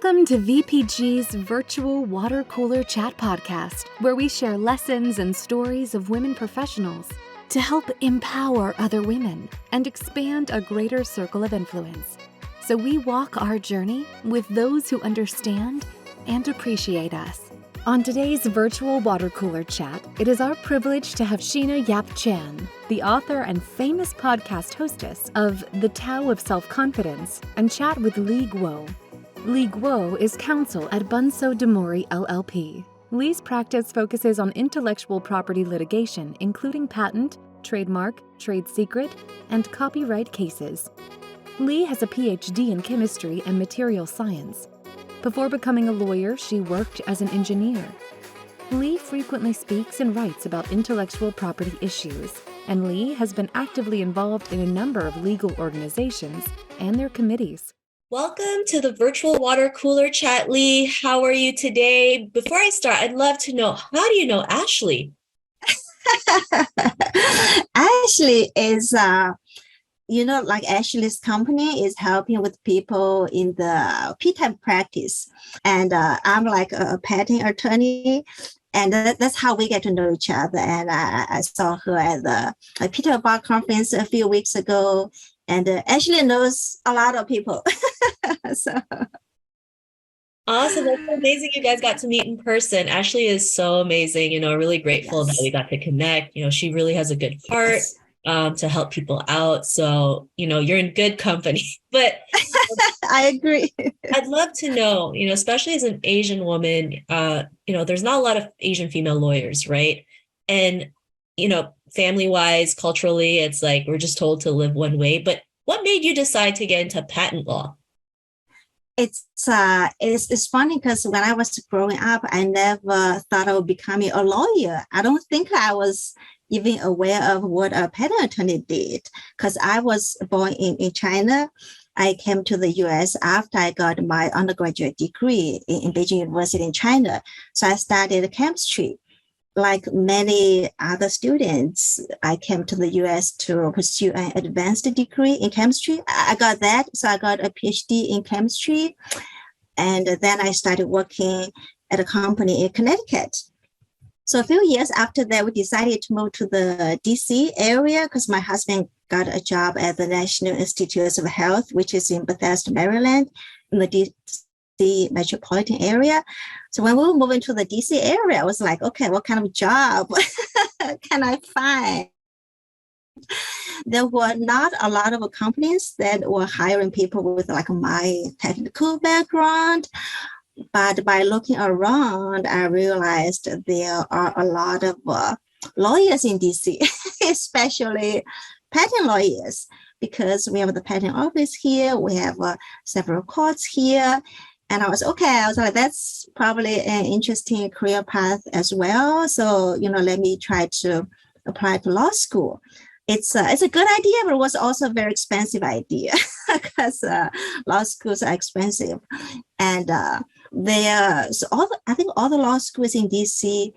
Welcome to VPG's virtual water cooler chat podcast, where we share lessons and stories of women professionals to help empower other women and expand a greater circle of influence. So we walk our journey with those who understand and appreciate us. On today's virtual water cooler chat, it is our privilege to have Sheena Yap Chan, the author and famous podcast hostess of The Tao of Self-Confidence, and chat with Li Guo. Li Guo is counsel at Bunsow De Mory LLP. Li's practice focuses on intellectual property litigation, including patent, trademark, trade secret, and copyright cases. Li has a PhD in chemistry and material science. Before becoming a lawyer, she worked as an engineer. Li frequently speaks and writes about intellectual property issues, and Li has been actively involved in a number of legal organizations and their committees. Welcome to the virtual water cooler chat, Li. How are you today? Before I start, I'd love to know, how do you know Ashley? Ashley is, Ashley's company is helping with people in the PTAB practice. And I'm like a patent attorney. And that's how we get to know each other. And I saw her at the PTAB Bar conference a few weeks ago. And Ashley knows a lot of people. So. Awesome. That's amazing you guys got to meet in person. Ashley is so amazing. Really grateful that we got to connect. She really has a good heart to help people out. So, you're in good company. But I agree. I'd love to know, especially as an Asian woman, there's not a lot of Asian female lawyers, right? And, family-wise, culturally, it's like we're just told to live one way. But what made you decide to get into patent law? It's funny because when I was growing up, I never thought of becoming a lawyer. I don't think I was even aware of what a patent attorney did because I was born in China. I came to the US after I got my undergraduate degree in Beijing University in China. So I studied chemistry. Like many other students, I came to the US to pursue an advanced degree in chemistry. I got that. So I got a PhD in chemistry. And then I started working at a company in Connecticut. So a few years after that, we decided to move to the DC area because my husband got a job at the National Institutes of Health, which is in Bethesda, Maryland, in the DC metropolitan area. So when we were moving to the DC area, I was like, okay, what kind of job can I find? There were not a lot of companies that were hiring people with like my technical background. But by looking around, I realized there are a lot of lawyers in DC, especially patent lawyers, because we have the patent office here, we have several courts here. And I was like, that's probably an interesting career path as well. So, let me try to apply to law school. It's a good idea, but it was also a very expensive idea because law schools are expensive. And I think all the law schools in DC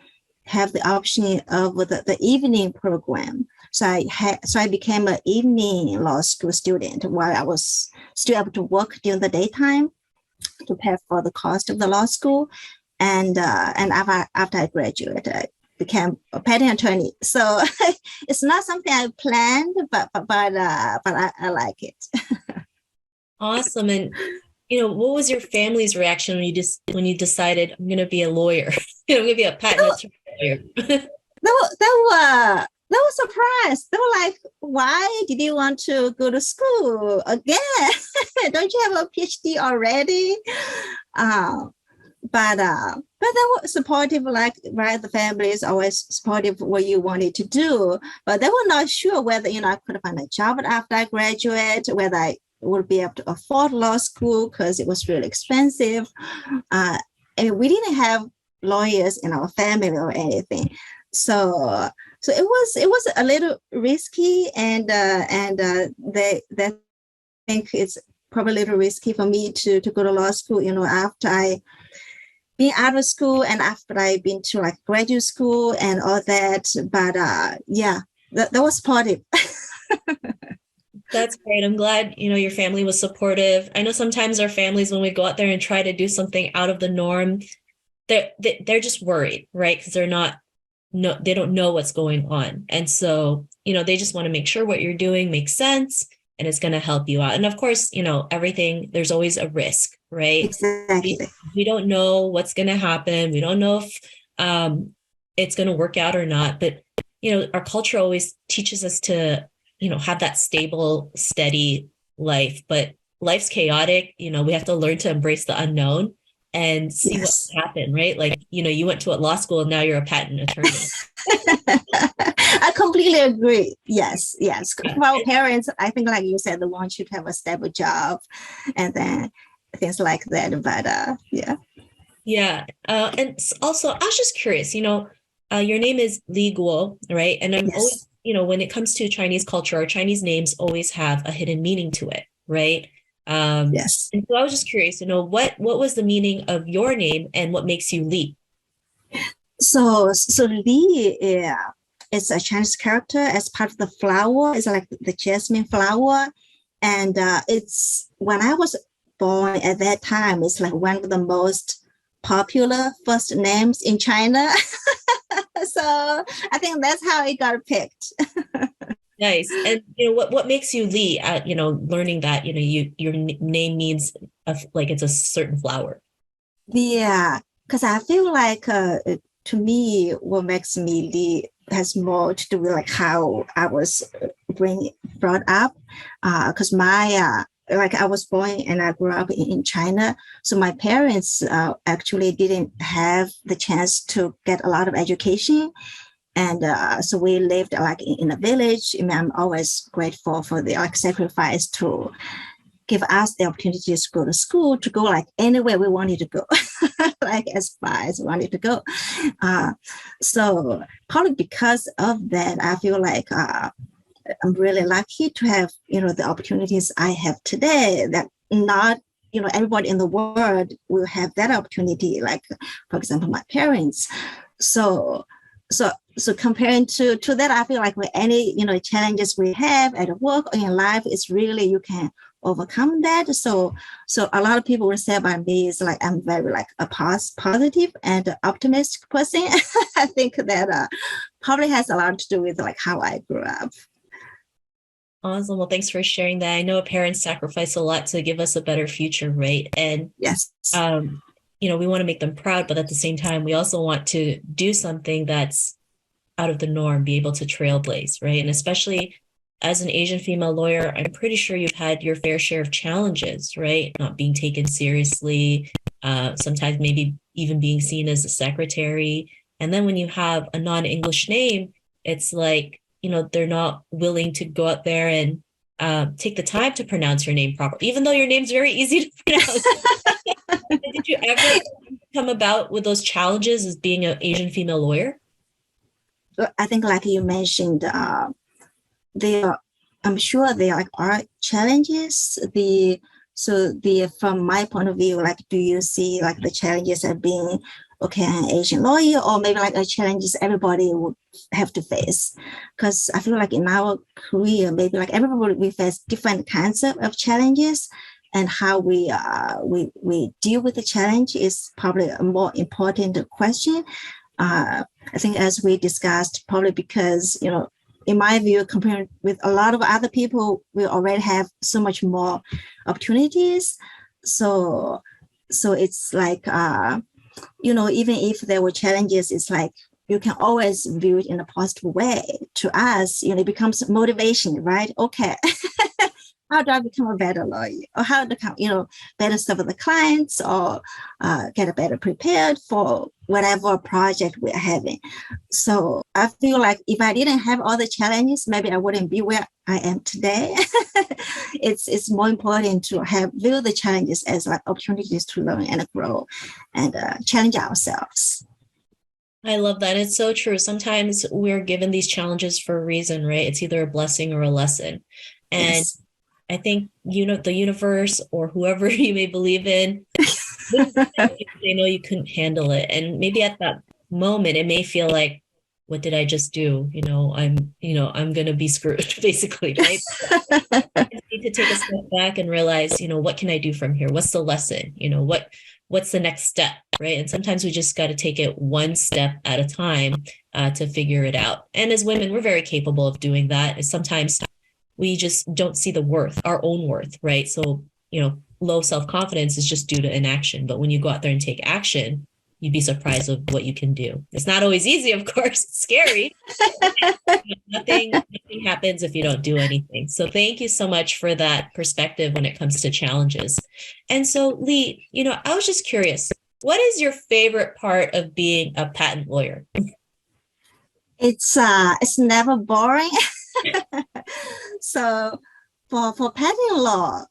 have the option of the evening program. So I became an evening law school student while I was still able to work during the daytime to pay for the cost of the law school. And after I graduated, I became a patent attorney. So it's not something I planned, but I like it. Awesome. And what was your family's reaction when you decided I'm going to be a lawyer? I'm going to be a patent attorney lawyer. They were surprised. They were like, why did you want to go to school again? Don't you have a PhD already? But they were supportive, the family is always supportive of what you wanted to do. But they were not sure whether, I could find a job after I graduate, whether I would be able to afford law school because it was really expensive. And we didn't have lawyers in our family or anything. So it was a little risky, and they think it's probably a little risky for me to go to law school. After I been out of school and after I've been to graduate school and all that. But that was supportive. That's great. I'm glad, your family was supportive. I know sometimes our families, when we go out there and try to do something out of the norm, they're just worried, right? Because they don't know what's going on. And so, they just want to make sure what you're doing makes sense and it's going to help you out. And of course, everything, there's always a risk, right? Exactly. We don't know what's going to happen. We don't know if it's going to work out or not. But, our culture always teaches us to, have that stable, steady life. But life's chaotic. We have to learn to embrace the unknown and see what happened, right? Like, you went to a law school and now you're a patent attorney. I completely agree. Yes. For our parents, I think, like you said, they want you to have a stable job and then things like that. But yeah. Yeah. And also, I was just curious, your name is Li Guo, right? And I'm always, when it comes to Chinese culture, our Chinese names always have a hidden meaning to it, right? Yes. And so I was just curious, what was the meaning of your name and what makes you Li? So Li is a Chinese character as part of the flower. It's like the jasmine flower. And it's when I was born at that time, it's like one of the most popular first names in China. So I think that's how it got picked. Nice. And what makes you Li? Learning that your name means like it's a certain flower. Yeah, because I feel like to me, what makes me Li has more to do with like how I was brought up. Because my like I was born and I grew up in China, so my parents actually didn't have the chance to get a lot of education. And so we lived like in a village. And I'm always grateful for the like sacrifice to give us the opportunity to go to school, to go like anywhere we wanted to go, like as far as we wanted to go. So probably because of that, I feel like I'm really lucky to have, the opportunities I have today that not, everybody in the world will have that opportunity. Like, for example, my parents. So comparing to that, I feel like with any, challenges we have at work or in life, it's really, you can overcome that. So a lot of people will say about me is like, I'm very like a positive and optimistic person. I think that probably has a lot to do with like how I grew up. Awesome. Well, thanks for sharing that. I know parents sacrifice a lot to give us a better future, right? And yes, we want to make them proud, but at the same time, we also want to do something that's out of the norm, be able to trailblaze, right? And especially as an Asian female lawyer, I'm pretty sure you've had your fair share of challenges, right? Not being taken seriously, sometimes maybe even being seen as a secretary. And then when you have a non-English name, it's like, they're not willing to go out there and take the time to pronounce your name properly, even though your name's very easy to pronounce. Did you ever come about with those challenges as being an Asian female lawyer? I think like you mentioned, I'm sure there are challenges. From my point of view, like, do you see like the challenges as being an Asian lawyer, or maybe like a challenges everybody would have to face? Because I feel like in our career, maybe like everybody we face different kinds of challenges, and how we deal with the challenge is probably a more important question. I think as we discussed, probably because, in my view, compared with a lot of other people, we already have so much more opportunities. So it's like, even if there were challenges, it's like you can always view it in a positive way. To us, it becomes motivation, right? Okay. How do I become a better lawyer, or how to, better serve the clients, or get better prepared for whatever project we're having. So I feel like if I didn't have all the challenges, maybe I wouldn't be where I am today. It's more important to view the challenges as like opportunities to learn and grow and challenge ourselves. I love that. It's so true. Sometimes we're given these challenges for a reason, right? It's either a blessing or a lesson. And yes. I think, the universe or whoever you may believe in, they know you couldn't handle it. And maybe at that moment, it may feel like, what did I just do? I'm going to be screwed basically, right? You need to take a step back and realize, what can I do from here? What's the lesson? What's the next step, right? And sometimes we just got to take it one step at a time to figure it out. And as women, we're very capable of doing that. And sometimes we just don't see the worth, our own worth, right? So, low self-confidence is just due to inaction. But when you go out there and take action, you'd be surprised of what you can do. It's not always easy, of course. It's scary. Nothing happens if you don't do anything. So thank you so much for that perspective when it comes to challenges. And so, Li, I was just curious, what is your favorite part of being a patent lawyer? It's never boring. So for patent law,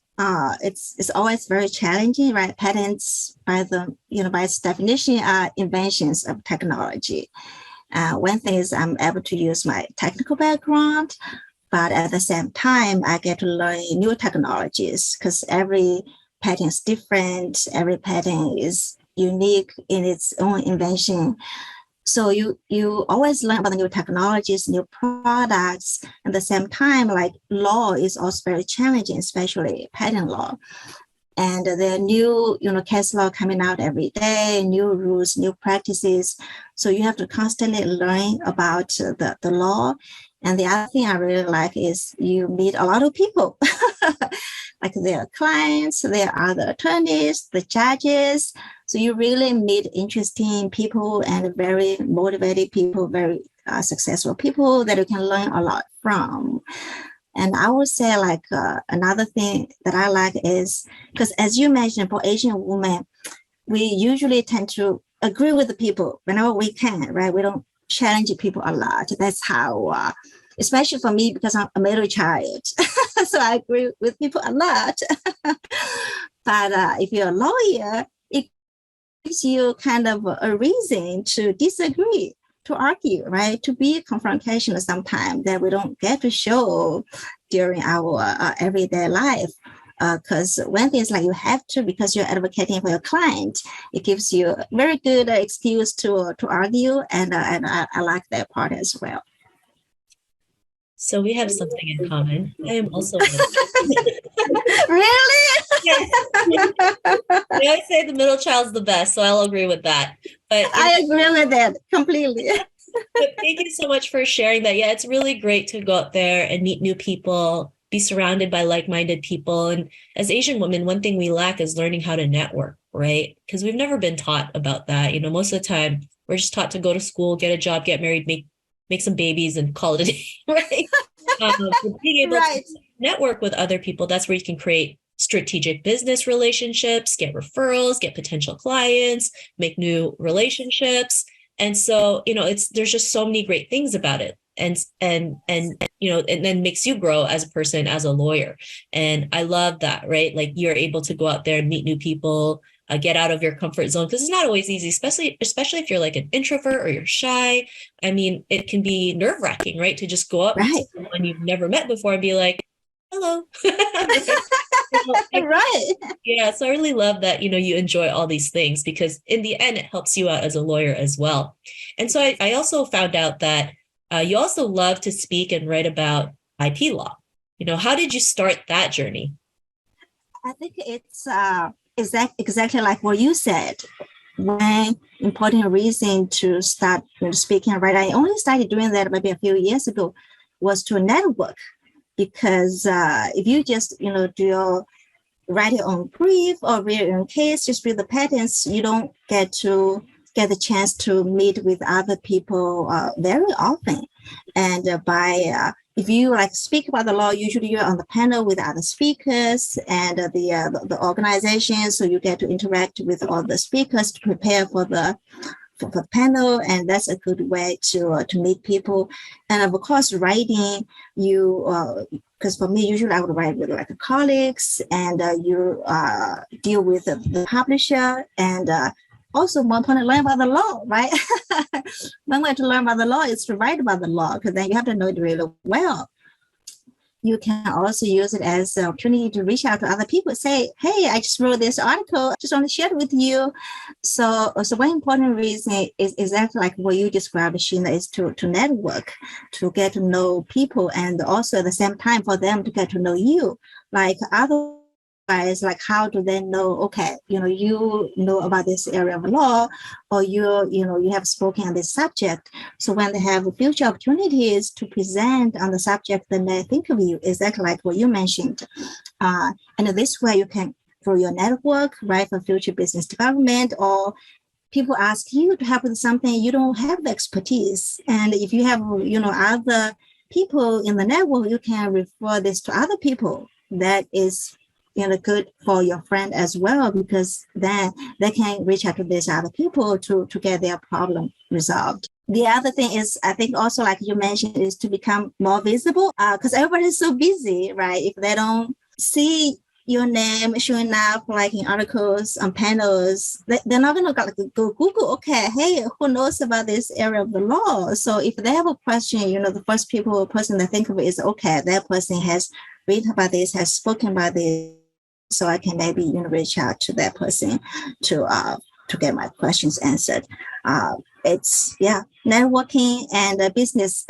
it's always very challenging, right? Patents, by its definition, are inventions of technology. One thing is I'm able to use my technical background, but at the same time, I get to learn new technologies because every patent is different. Every patent is unique in its own invention. So you always learn about the new technologies, new products. At the same time, like law is also very challenging, especially patent law. And there are new, case law coming out every day, new rules, new practices. So you have to constantly learn about the law. And the other thing I really like is you meet a lot of people, like their clients, there are the attorneys, the judges. So you really meet interesting people and very motivated people, very successful people that you can learn a lot from. And I would say another thing that I like is, because as you mentioned, for Asian women, we usually tend to agree with the people whenever we can, right? We don't challenge people a lot. That's how, especially for me, because I'm a middle child. So I agree with people a lot. But if you're a lawyer, it gives you kind of a reason to disagree, to argue, right? To be confrontational sometimes that we don't get to show during our everyday life. Because one thing is you have to, because you're advocating for your client, it gives you a very good excuse to argue, and I like that part as well. So we have something in common. I am also Really? Yes. I always say the middle child's the best, so I'll agree with that. But I agree with that completely. But thank you so much for sharing that. Yeah, it's really great to go out there and meet new people, be surrounded by like-minded people. And as Asian women, one thing we lack is learning how to network, right? Because we've never been taught about that. Most of the time we're just taught to go to school, get a job, get married, make some babies and call it a day, right? Being able to network with other people, that's where you can create strategic business relationships, get referrals, get potential clients, make new relationships. And so, there's just so many great things about it. And then makes you grow as a person, as a lawyer. And I love that, right? Like you're able to go out there and meet new people, get out of your comfort zone, because it's not always easy, especially if you're like an introvert or you're shy. I mean, it can be nerve-wracking, right? To just go up to someone you've never met before and be like, hello. Right. Yeah. So I really love that, you enjoy all these things, because in the end, it helps you out as a lawyer as well. And so I also found out that you also love to speak and write about IP law. How did you start that journey? I think it's exactly like what you said. One important reason to start speaking and writing, I only started doing that maybe a few years ago, was to network. Because if you just, write your own brief or read your own case, just read the patents, you don't get the chance to meet with other people very often. And if you speak about the law, usually you're on the panel with other speakers and the organization, so you get to interact with all the speakers to prepare for the panel, and that's a good way to meet people. And of course, writing, because for me, usually I would write with colleagues, and you deal with the publisher, and also more important, learn about the law, right? One way to learn about the law is to write about the law, because then you have to know it really well. you can also use it as an opportunity to reach out to other people, say, hey, I just wrote this article, just want to share it with you. So one important reason is exactly like what you described, Sheena, is to network, to get to know people, and also at the same time for them to get to know you. Like otherwise, like how do they know, okay, you know about this area of law, or you have spoken on this subject. So when they have future opportunities to present on the subject, then they think of you, exactly like what you mentioned. And this way you can, through your network, right, for future business development, or people ask you to help with something you don't have the expertise. And if you have, other people in the network, you can refer this to other people. That is, good for your friend as well, because then they can reach out to these other people to get their problem resolved. The other thing is, I think also, like you mentioned, is to become more visible, because everybody is so busy, right? If they don't see your name showing up like in articles on panels, they're not going to go Google, okay, hey, who knows about this area of the law? So if they have a question, the first person they think of is, okay, that person has written about this, has spoken about this, so I can maybe reach out to that person to get my questions answered. It's networking and business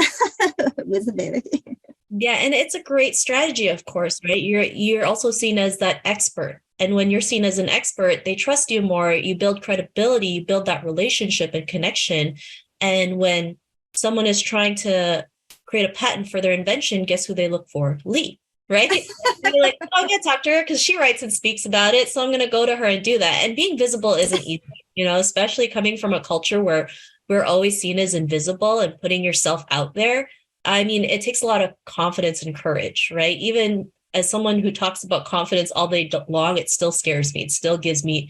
visibility. Yeah, and it's a great strategy, of course, right? You're also seen as that expert. And when you're seen as an expert, they trust you more, you build credibility, you build that relationship and connection. And when someone is trying to create a patent for their invention, guess who they look for? Li, right? And you're like, oh, I'm going to talk to her because she writes and speaks about it. So I'm going to go to her and do that. And being visible isn't easy, especially coming from a culture where we're always seen as invisible, and putting yourself out there. I mean, it takes a lot of confidence and courage, right? Even as someone who talks about confidence all day long, it still scares me. It still gets me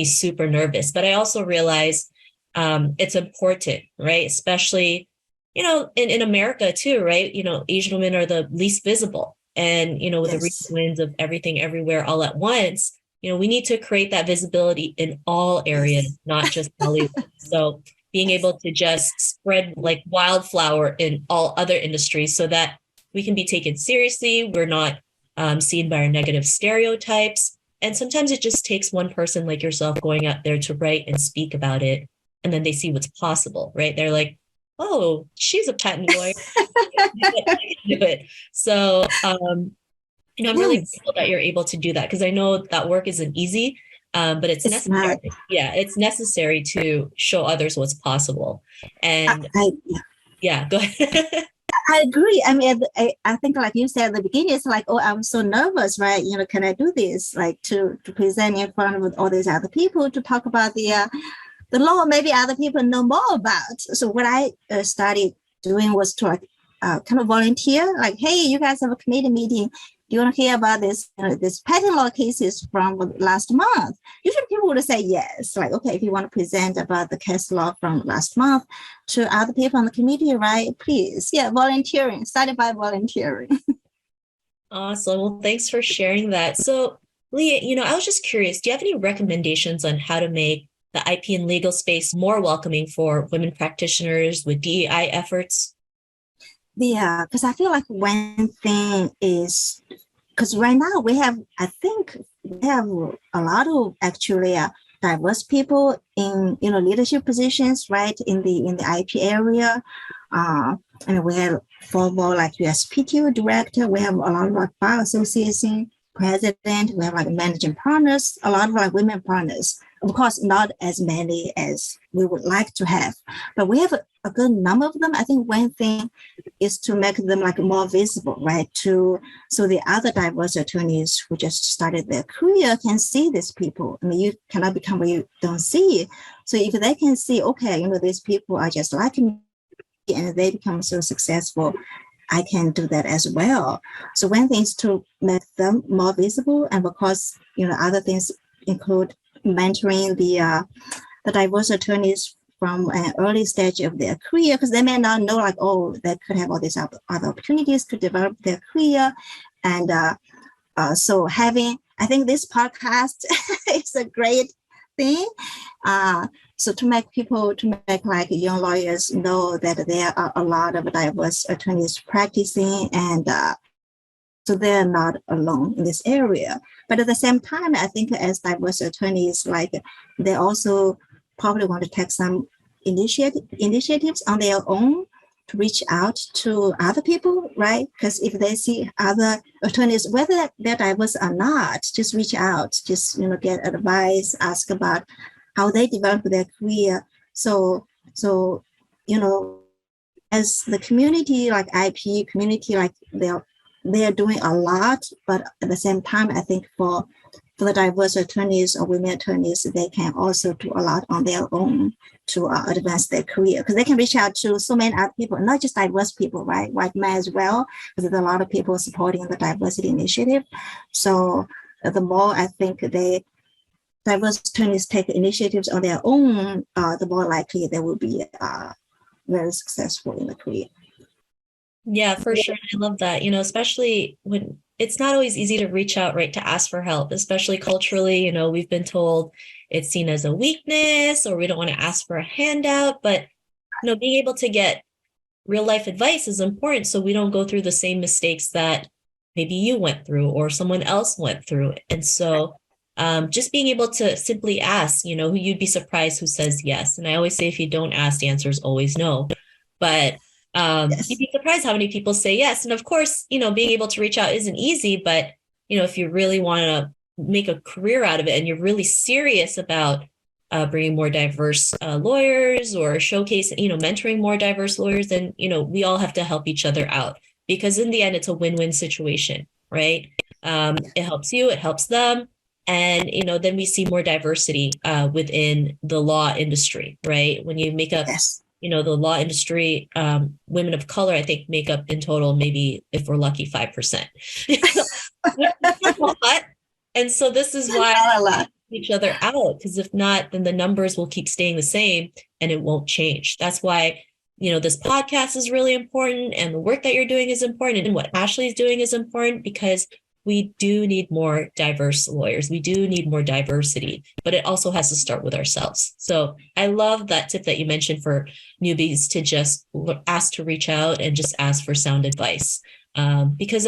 super nervous. But I also realize it's important, right? Especially, in America too, right? Asian women are the least visible. And, with the recent wins of everything everywhere all at once, we need to create that visibility in all areas, not just Hollywood. So being able to just spread like wildflower in all other industries so that we can be taken seriously. We're not seen by our negative stereotypes. And sometimes it just takes one person like yourself going out there to write and speak about it. And then they see what's possible, right? They're like, oh, she's a patent lawyer. I can do it. So, I'm really grateful that you're able to do that, because I know that work isn't easy. But it's necessary. Not. Yeah, it's necessary to show others what's possible. And go ahead. I agree. I mean, I think, like you said at the beginning, it's like, oh, I'm so nervous, right? Can I do this? Like to present in front of all these other people to talk about the law maybe other people know more about. So what I started doing was to kind of volunteer, like, hey, you guys have a committee meeting. Do you want to hear about this patent law cases from last month? Usually people would say yes. Like, okay, if you want to present about the case law from last month to other people on the committee, right? Please. Yeah, volunteering. Started by volunteering. Awesome. Well, thanks for sharing that. So, Li, I was just curious, do you have any recommendations on how to make the IP and legal space more welcoming for women practitioners with DEI efforts? Yeah, because I feel like one thing is, because right now we have a lot of actually diverse people in leadership positions, right, in the IP area. And we have former like USPTO director. We have a lot of like bar association president. We have like managing partners, a lot of like women partners. Of course, not as many as we would like to have, but we have a good number of them. I think one thing is to make them like more visible, right? So the other diverse attorneys who just started their career can see these people. I mean, you cannot become what you don't see. So if they can see, okay, these people are just like me, and they become so successful, I can do that as well. So one thing is to make them more visible, and of course, other things include mentoring the diverse attorneys from an early stage of their career, because they may not know, like, oh, they could have all these other opportunities to develop their career. And so I think this podcast is a great thing. So to make like young lawyers know that there are a lot of diverse attorneys practicing, and So they're not alone in this area. But at the same time, I think as divorce attorneys, like they also probably want to take some initiatives on their own to reach out to other people, right? Because if they see other attorneys, whether they're diverse or not, just reach out, just get advice, ask about how they develop their career. So as the community, like IP community, like they are doing a lot, but at the same time, I think for the diverse attorneys or women attorneys, they can also do a lot on their own to advance their career, because they can reach out to so many other people, not just diverse people, right? White men as well, because there's a lot of people supporting the diversity initiative. So the more I think diverse attorneys take initiatives on their own, the more likely they will be very successful in the career. Yeah, for sure. I love that, especially when it's not always easy to reach out, right, to ask for help, especially culturally. We've been told it's seen as a weakness, or we don't want to ask for a handout, but, being able to get real life advice is important, so we don't go through the same mistakes that maybe you went through or someone else went through. And so just being able to simply ask, you'd be surprised who says yes. And I always say, if you don't ask, the answer is always no. But Yes. you'd be surprised how many people say yes. And of course, being able to reach out isn't easy, but, if you really want to make a career out of it and you're really serious about bringing more diverse lawyers, or mentoring more diverse lawyers, then, we all have to help each other out, because in the end, it's a win-win situation, right? It helps you, it helps them. And, then we see more diversity within the law industry, right? When you make up, Yes. the law industry, women of color, I think, make up in total, maybe if we're lucky, 5%. And so this is why each other out, because if not, then the numbers will keep staying the same and it won't change. That's why, this podcast is really important, and the work that you're doing is important, and what Ashley's doing is important, because we do need more diverse lawyers. We do need more diversity, but it also has to start with ourselves. So I love that tip that you mentioned for newbies, to just ask to reach out and just ask for sound advice. Because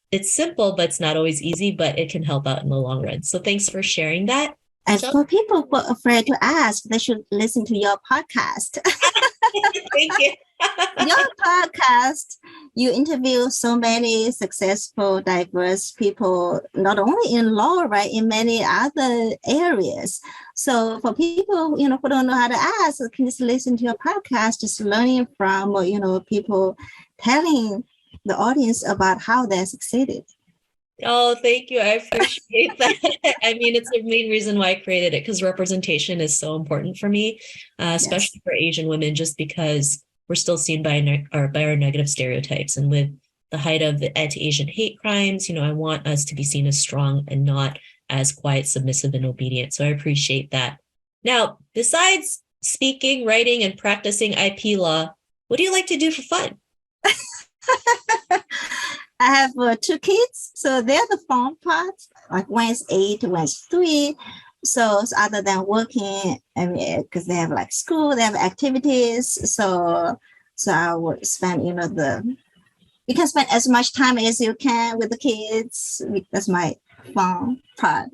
it's simple, but it's not always easy, but it can help out in the long run. So thanks for sharing that. And for people who are afraid to ask, they should listen to your podcast. Thank you. Your podcast, you interview so many successful, diverse people, not only in law, right, in many other areas. So for people, who don't know how to ask, can just listen to your podcast, just learning from, people telling the audience about how they succeeded. Oh, thank you. I appreciate that. It's the main reason why I created it, because representation is so important for me, especially for Asian women, just because we're still seen by our negative stereotypes. And with the height of the anti-Asian hate crimes, I want us to be seen as strong and not as quiet, submissive, and obedient. So I appreciate that. Now, besides speaking, writing, and practicing IP law, what do you like to do for fun? I have 2 kids, so they're the fun part. Like one is 8, one is 3. So other than working, because they have like school, they have activities. So I would spend, you can spend as much time as you can with the kids. That's my fun part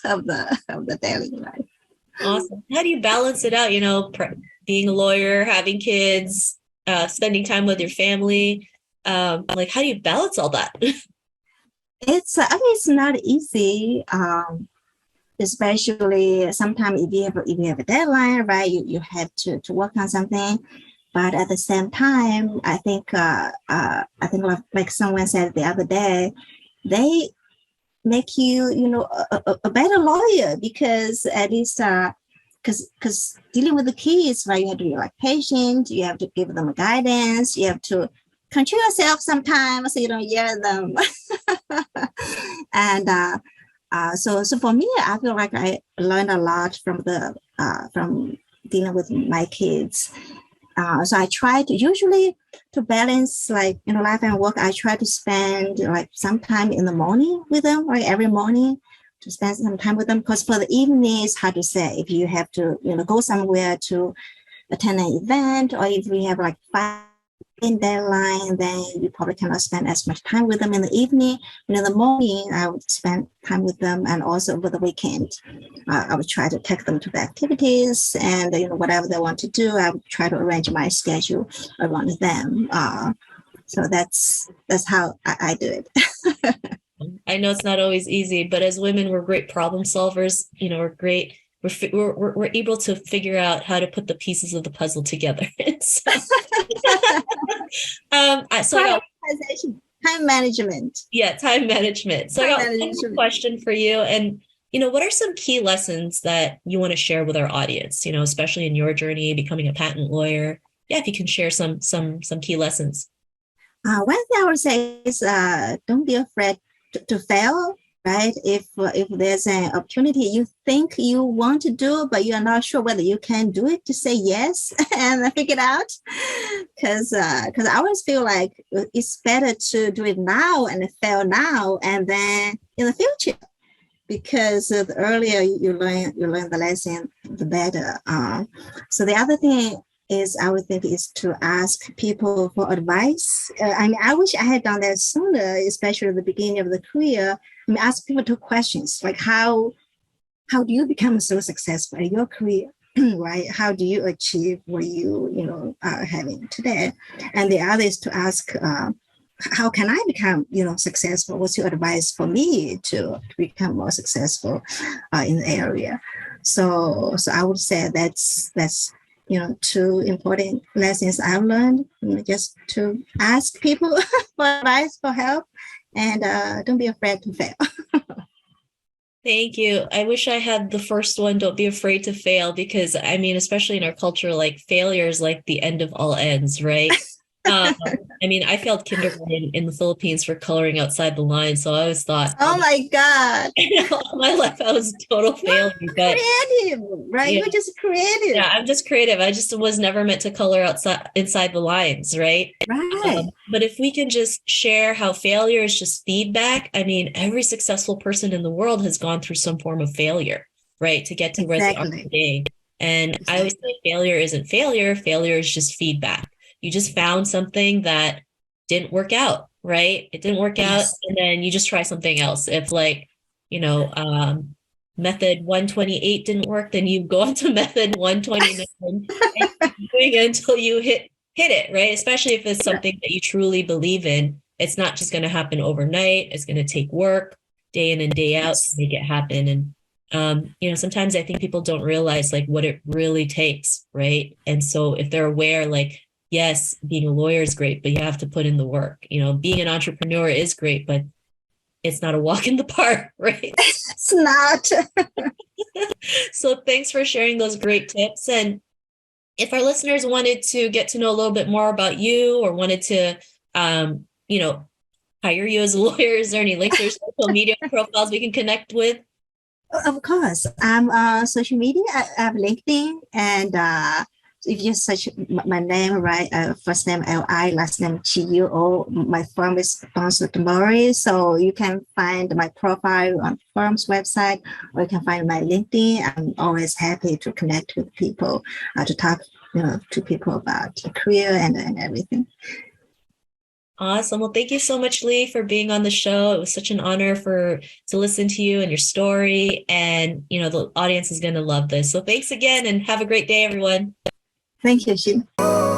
of the daily life. Awesome. How do you balance it out? Being a lawyer, having kids, spending time with your family. How do you balance all that? It's not easy, especially sometimes if you have a deadline, right? You have to work on something, but at the same time, I think like someone said the other day, they make you a better lawyer, because at least because dealing with the kids, right? You have to be like patient. You have to give them guidance. You have to control yourself sometimes so you don't yell at them. And so for me, I feel like I learned a lot from dealing with my kids. So I try to usually to balance life and work. I try to spend like some time in the morning with them, like every morning, to spend some time with them. Because for the evening, it's hard to say if you have to go somewhere to attend an event, or if we have like 5 in deadline, then you probably cannot spend as much time with them in the evening. And in the morning, I would spend time with them, and also over the weekend, I would try to take them to the activities, and whatever they want to do, I would try to arrange my schedule around them. So that's how I do it. I know it's not always easy, but as women, we're great problem solvers. We're great. We're able to figure out how to put the pieces of the puzzle together. So, time management. Yeah, time management. So I got one more question for you. And, what are some key lessons that you want to share with our audience, especially in your journey becoming a patent lawyer? Yeah, if you can share some key lessons. One thing I would say is don't be afraid to fail. Right? If there's an opportunity you think you want to do, but you're not sure whether you can do it, to say yes and figure it out. Because I always feel like it's better to do it now and fail now, and then in the future, because the earlier you learn the lesson, the better. So the other thing is, I would think, is to ask people for advice. I wish I had done that sooner, especially at the beginning of the career. Ask people 2 questions, like how do you become so successful in your career, right? How do you achieve what you are having today? And the other is to ask, how can I become successful? What's your advice for me to become more successful in the area? So I would say that's 2 important lessons I've learned. Just to ask people for advice, for help, and don't be afraid to fail. Thank you. I wish I had the first one. Don't be afraid to fail, because especially in our culture, like, failure is like the end of all ends, right? I failed kindergarten in the Philippines for coloring outside the line. So I always thought, oh my God, all my life I was a total failure. But creative, right? Yeah. You're just creative. Yeah, I'm just creative. I just was never meant to color inside the lines, right? Right. But if we can just share how failure is just feedback, every successful person in the world has gone through some form of failure, right? To get to where they are today. And I always say failure isn't failure. Failure is just feedback. You just found something that didn't work out, right? It didn't work out. And then you just try something else. If method 128 didn't work, then you go on to method 129 and keep doing it until you hit it, right? Especially if it's something that you truly believe in. It's not just going to happen overnight. It's going to take work day in and day out to make it happen. And sometimes I think people don't realize like what it really takes, right? And so if they're aware, like, yes, being a lawyer is great, but you have to put in the work. Being an entrepreneur is great, but it's not a walk in the park, right? It's not. So thanks for sharing those great tips. And if our listeners wanted to get to know a little bit more about you, or wanted to, hire you as a lawyer, is there any links or social media profiles we can connect with? Of course. I'm on social media. I have LinkedIn, and if you search my name, right, first name Li, last name Guo, my firm is Bunsow De Mory. So you can find my profile on the firm's website, or you can find my LinkedIn. I'm always happy to connect with people, to talk to people about career and everything. Awesome. Well, thank you so much, Li, for being on the show. It was such an honor to listen to you and your story. And, the audience is going to love this. So thanks again, and have a great day, everyone. Thank you, Sheena.